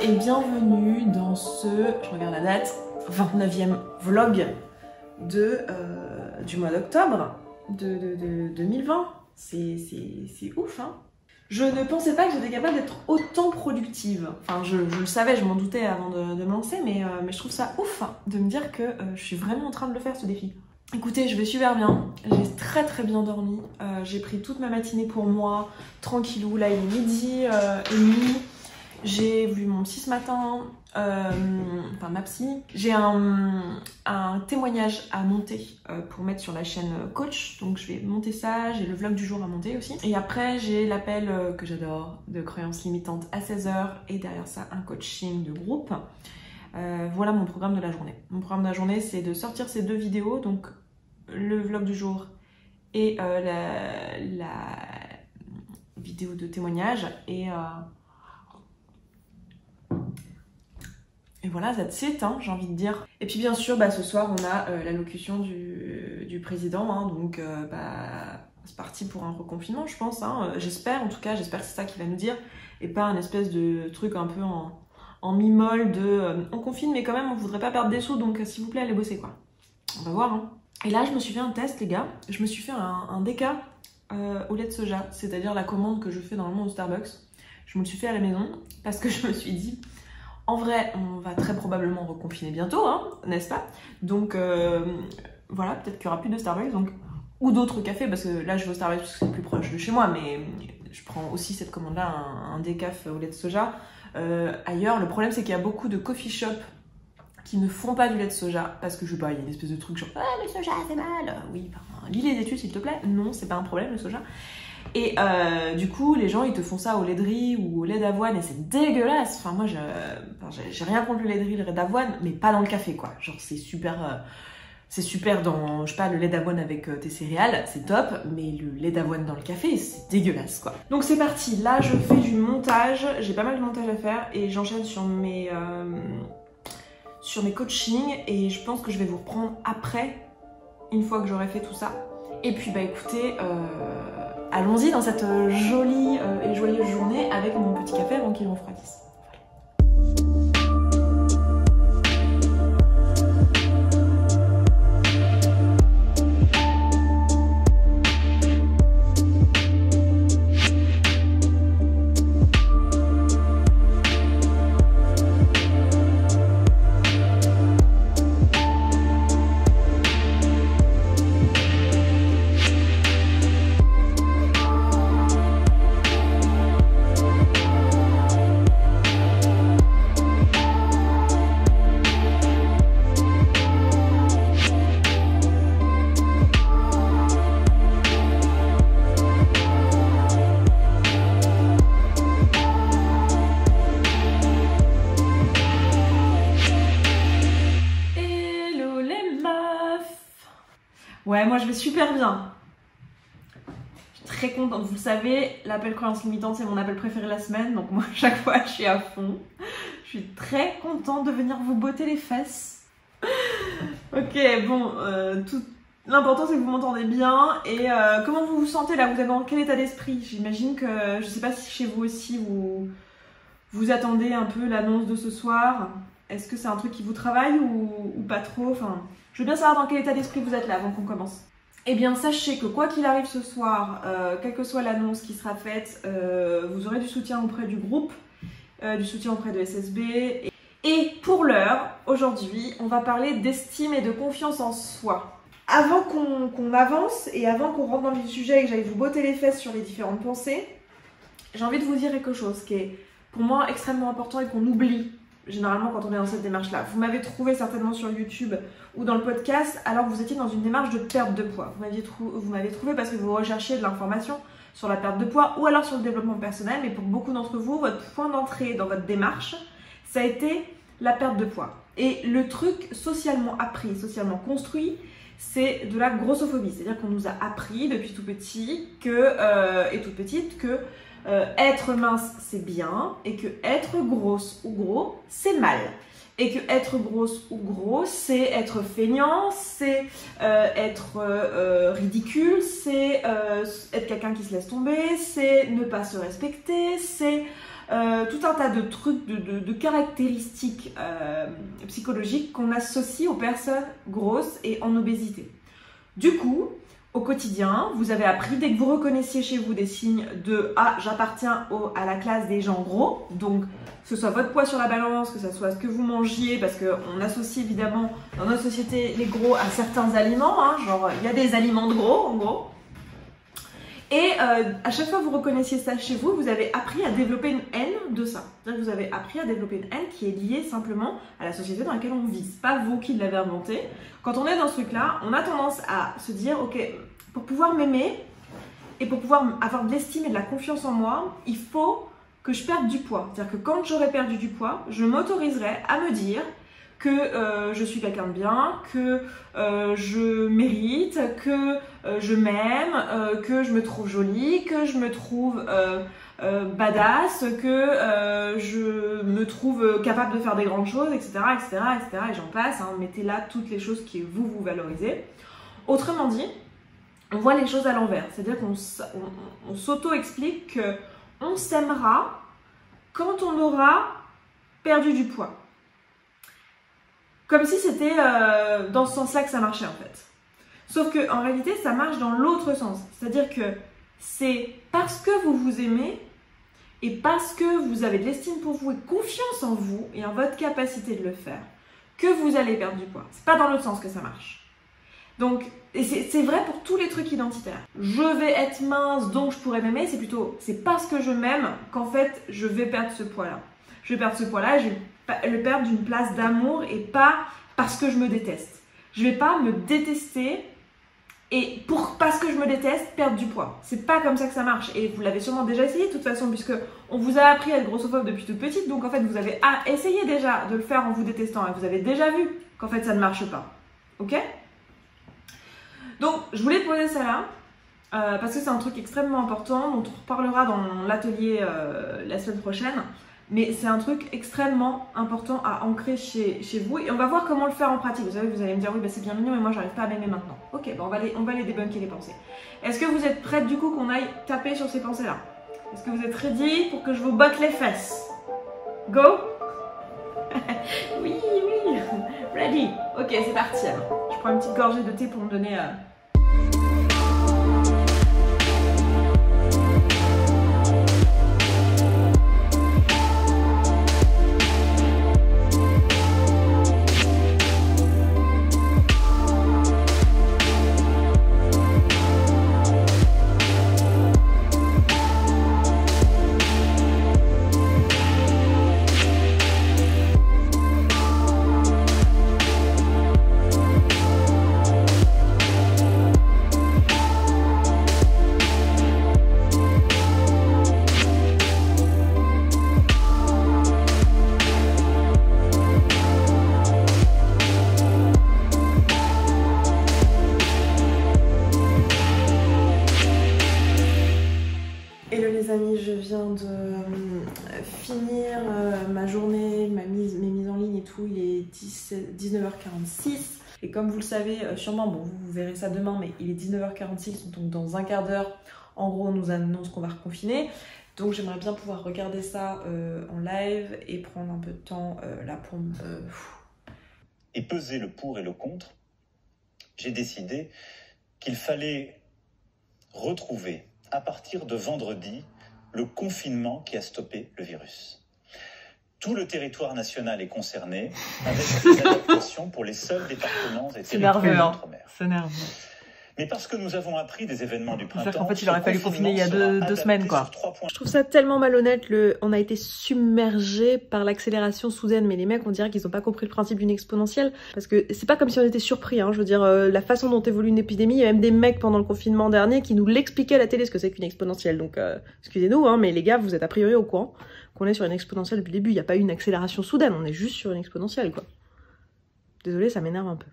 et bienvenue dans ce, je regarde la date, 29e vlog du mois d'octobre de 2020. C'est ouf, hein. Je ne pensais pas que j'étais capable d'être autant productive. Enfin, je le savais, je m'en doutais avant de me lancer, mais je trouve ça ouf de me dire que je suis vraiment en train de le faire, ce défi. Écoutez, je vais super bien, j'ai très bien dormi, j'ai pris toute ma matinée pour moi, tranquillou, là il est midi et demi, j'ai vu mon psy ce matin, enfin ma psy, j'ai un témoignage à monter pour mettre sur la chaîne coach, donc je vais monter ça, j'ai le vlog du jour à monter aussi, et après j'ai l'appel que j'adore de croyances limitantes à 16 h et derrière ça un coaching de groupe. Voilà mon programme de la journée. Mon programme de la journée, c'est de sortir ces deux vidéos, donc le vlog du jour et la vidéo de témoignage. Et voilà, that's it, hein, j'ai envie de dire. Et puis bien sûr, ce soir, on a l'allocution du président, hein, donc c'est parti pour un reconfinement, je pense. Hein. J'espère, en tout cas, j'espère que c'est ça qu'il va nous dire, et pas un espèce de truc un peu en mi-molle de on confine mais quand même on voudrait pas perdre des sous, donc s'il vous plaît allez bosser quoi. On va voir, hein. Et là je me suis fait un test les gars, je me suis fait un déca au lait de soja, c'est-à-dire la commande que je fais normalement au Starbucks. Je me le suis fait à la maison parce que je me suis dit en vrai on va très probablement reconfiner bientôt, hein, n'est-ce pas? Donc voilà, peut-être qu'il y aura plus de Starbucks donc, ou d'autres cafés, parce que là je vais au Starbucks parce que c'est plus proche de chez moi, mais je prends aussi cette commande là, un décaf au lait de soja. Ailleurs, le problème c'est qu'il y a beaucoup de coffee shops qui ne font pas du lait de soja parce que je sais pas, il y a une espèce de truc genre le soja c'est mal. Oui, lis les études s'il te plaît. Non, c'est pas un problème le soja. Et du coup, les gens ils te font ça au lait de riz ou au lait d'avoine et c'est dégueulasse. Enfin, moi j'ai rien contre le lait de riz, le lait d'avoine, mais pas dans le café quoi. Genre c'est super. C'est super dans, je sais pas, le lait d'avoine avec tes céréales, c'est top, mais le lait d'avoine dans le café, c'est dégueulasse quoi. Donc c'est parti, là je fais du montage, j'ai pas mal de montage à faire et j'enchaîne sur mes coachings et je pense que je vais vous reprendre après, une fois que j'aurai fait tout ça. Et puis écoutez, allons-y dans cette jolie et joyeuse journée avec mon petit café avant qu'il refroidisse. Ouais, moi je vais super bien. Je suis très contente. Vous le savez, l'appel croyance limitante, c'est mon appel préféré de la semaine. Donc moi, à chaque fois, je suis à fond. Je suis très contente de venir vous botter les fesses. Ok, bon, l'important c'est que vous m'entendez bien. Et comment vous vous sentez là? Vous êtes dans quel état d'esprit? J'imagine que, je sais pas si chez vous aussi, vous attendez un peu l'annonce de ce soir. Est-ce que c'est un truc qui vous travaille ou pas trop? Enfin, je veux bien savoir dans quel état d'esprit vous êtes là avant qu'on commence. Eh bien, sachez que quoi qu'il arrive ce soir, quelle que soit l'annonce qui sera faite, vous aurez du soutien auprès du groupe, du soutien auprès de SSB. Et pour l'heure, aujourd'hui, on va parler d'estime et de confiance en soi. Avant qu'on avance et avant qu'on rentre dans le sujet et que j'aille vous botter les fesses sur les différentes pensées, j'ai envie de vous dire quelque chose qui est pour moi extrêmement important et qu'on oublie généralement quand on est dans cette démarche-là. Vous m'avez trouvé certainement sur YouTube ou dans le podcast alors que vous étiez dans une démarche de perte de poids. Vous m'avez trouvé parce que vous recherchiez de l'information sur la perte de poids ou alors sur le développement personnel, mais pour beaucoup d'entre vous, votre point d'entrée dans votre démarche, ça a été la perte de poids. Et le truc socialement appris, socialement construit, c'est de la grossophobie. C'est-à-dire qu'on nous a appris depuis tout petit et toute petite que être mince c'est bien et que être grosse ou gros c'est mal. Et que être grosse ou gros c'est être feignant, c'est être ridicule, c'est être quelqu'un qui se laisse tomber, c'est ne pas se respecter, c'est tout un tas de trucs, de caractéristiques psychologiques qu'on associe aux personnes grosses et en obésité. Du coup, au quotidien, vous avez appris, dès que vous reconnaissiez chez vous des signes de « Ah, j'appartiens à la classe des gens gros », donc que ce soit votre poids sur la balance, que ce soit ce que vous mangiez, parce qu'on associe évidemment dans notre société les gros à certains aliments, hein, genre il y a des aliments de gros en gros. Et à chaque fois que vous reconnaissiez ça chez vous, vous avez appris à développer une haine de ça. C'est-à-dire que vous avez appris à développer une haine qui est liée simplement à la société dans laquelle on vit. C'est pas vous qui l'avez inventé. Quand on est dans ce truc-là, on a tendance à se dire, ok, pour pouvoir m'aimer et pour pouvoir avoir de l'estime et de la confiance en moi, il faut que je perde du poids. C'est-à-dire que quand j'aurai perdu du poids, je m'autoriserai à me dire que je suis quelqu'un de bien, que je mérite, que je m'aime, que je me trouve jolie, que je me trouve badass, que je me trouve capable de faire des grandes choses, etc. etc., etc. et j'en passe, hein. Mettez là toutes les choses qui vous valorisez. Autrement dit, on voit les choses à l'envers. C'est-à-dire qu'on s'auto-explique qu'on s'aimera quand on aura perdu du poids. Comme si c'était dans ce sens-là que ça marchait en fait. Sauf qu'en réalité, ça marche dans l'autre sens. C'est-à-dire que c'est parce que vous vous aimez et parce que vous avez de l'estime pour vous et confiance en vous et en votre capacité de le faire que vous allez perdre du poids. C'est pas dans l'autre sens que ça marche. Donc, et c'est vrai pour tous les trucs identitaires. Je vais être mince, donc je pourrais m'aimer. C'est plutôt, c'est parce que je m'aime qu'en fait, je vais perdre ce poids-là. Je vais perdre ce poids-là et je vais le perdre d'une place d'amour et pas parce que je me déteste. Je vais pas me détester et parce que je me déteste, perdre du poids. C'est pas comme ça que ça marche. Et vous l'avez sûrement déjà essayé de toute façon, puisque on vous a appris à être grossophobe depuis toute petite. Donc en fait, vous avez essayé déjà de le faire en vous détestant et vous avez déjà vu qu'en fait, ça ne marche pas. Ok ? Donc, je voulais poser ça là, parce que c'est un truc extrêmement important, dont on reparlera dans l'atelier la semaine prochaine. Mais c'est un truc extrêmement important à ancrer chez vous. Et on va voir comment le faire en pratique. Vous savez, vous allez me dire, oui, bah, c'est bien mignon, mais moi, j'arrive pas à m'aimer maintenant. Ok, bah, on va aller débunker les pensées. Est-ce que vous êtes prête du coup qu'on aille taper sur ces pensées-là? Est-ce que vous êtes ready pour que je vous botte les fesses? Go. Oui, oui. Ready. Ok, c'est parti alors. Je prends une petite gorgée de thé pour me donner... finir ma journée, mes mises en ligne et tout. Il est 19h46 et comme vous le savez sûrement, bon vous verrez ça demain, mais il est 19h46, donc dans un quart d'heure en gros on nous annonce qu'on va reconfiner. Donc j'aimerais bien pouvoir regarder ça en live et prendre un peu de temps là pour me... Et peser le pour et le contre, j'ai décidé qu'il fallait retrouver à partir de vendredi le confinement qui a stoppé le virus. Tout le territoire national est concerné, avec des adaptations pour les seuls départements et territoires d'outre-mer. C'est nerveux. Mais parce que nous avons appris des événements du printemps... En fait, il aurait fallu confiner il y a deux semaines, quoi. Je trouve ça tellement malhonnête, on a été submergé par l'accélération soudaine, mais les mecs, on dirait qu'ils n'ont pas compris le principe d'une exponentielle, parce que c'est pas comme si on était surpris, hein. Je veux dire, la façon dont évolue une épidémie, il y a même des mecs pendant le confinement dernier qui nous l'expliquaient à la télé, ce que c'est qu'une exponentielle, donc excusez-nous, hein, mais les gars, vous êtes a priori au courant qu'on est sur une exponentielle depuis le début, il n'y a pas eu une accélération soudaine, on est juste sur une exponentielle, quoi. Désolée, ça m'énerve un peu.